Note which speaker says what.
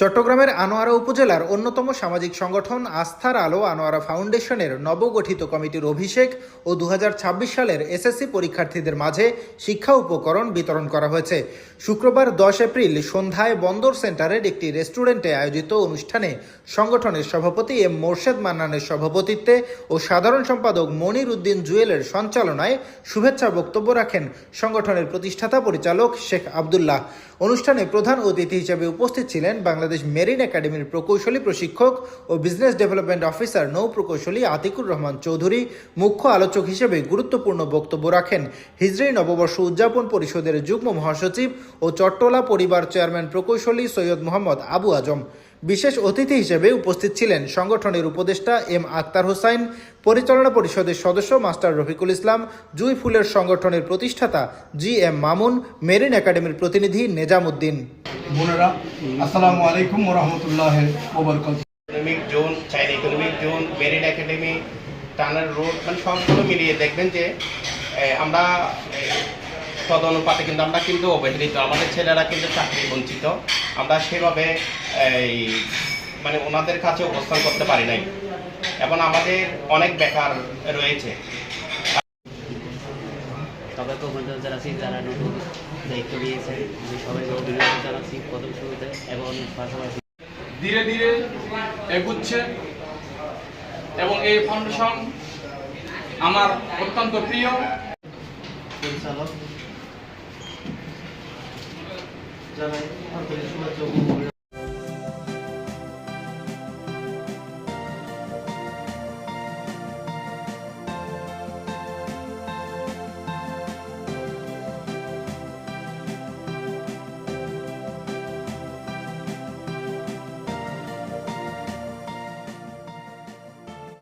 Speaker 1: চট্টগ্রামের আনোয়ারা উপজেলার অন্যতম সামাজিক সংগঠন আস্থার আলো আনোয়ারা ফাউন্ডেশনের নবগঠিত কমিটির অভিষেক ও 2026 সালের এসএসসি পরীক্ষার্থীদের মাঝে শিক্ষা উপকরণ বিতরণ করা হয়েছে। শুক্রবার 10 এপ্রিল সন্ধ্যায় বন্দর সেন্টারের একটি রেস্টুরেন্টে আয়োজিত অনুষ্ঠানে সংগঠনের সভাপতি এম মোর্শেদ মান্নানের সভাপতিত্বে ও সাধারণ সম্পাদক মনির উদ্দিন জুয়েলের সঞ্চালনায় শুভেচ্ছা বক্তব্য রাখেন সংগঠনের প্রতিষ্ঠাতা পরিচালক শেখ আবদুল্লাহ। অনুষ্ঠানে প্রধান অতিথি হিসেবে উপস্থিত ছিলেন বাংলাদেশ মেরিন একাডেমির প্রকৌশলী প্রশিক্ষক ও বিজনেস ডেভেলপমেন্ট অফিসার নৌ প্রকৌশলী আতিকুর রহমান চৌধুরী। মুখ্য আলোচক হিসেবে গুরুত্বপূর্ণ বক্তব্য রাখেন হিজরি নববর্ষ উদযাপন পরিষদের যুগ্ম মহাসচিব ও চট্টলা পরিবার চেয়ারম্যান প্রকৌশলী সৈয়দ মোহাম্মদ আবু আজম। বিশেষ অতিথি হিসেবে উপস্থিত ছিলেন সংগঠনের উপদেষ্টা এম আক্তার হোসাইন, পরিচালনা পরিষদের সদস্য মাস্টার রফিকুল ইসলাম, জুই ফুলের সংগঠনের প্রতিষ্ঠাতা জি এম মামুন, মেরিন একাডেমির প্রতিনিধি নেজাম উদ্দিন।
Speaker 2: বোনেরা, আসসালামু আলাইকুম ওয়া রাহমাতুল্লাহি ওয়া বারাকাতুহু।
Speaker 3: ইকোনমিক জোন, চাইনা ইকোনমিক জোন, মেরিন একাডেমি, টানার রোড, মানে সবগুলো মিলিয়ে দেখবেন যে আমরা তদনুপাতে কিন্তু আমরা কিন্তু অবহেলিত, আমাদের ছেলেরা কিন্তু চাকরি বঞ্চিত। আমরা সেভাবে মানে ওনাদের কাছে অবস্থান করতে পারি নাই এবং আমাদের অনেক বেকার রয়েছে।
Speaker 4: সবাইকে অভিনন্দন জানাচ্ছি যারা নতুন দায়িত্ব নিয়েছেন। আমি সবাইকে অভিনন্দন জানাচ্ছি প্রথম শুরুতে এবং পাশাপাশি
Speaker 5: ধীরে ধীরে এগুচ্ছে এবং এই ফাউন্ডেশন আমার অত্যন্ত প্রিয়।
Speaker 4: পরিচালক জানাই আন্তরিক শুভেচ্ছা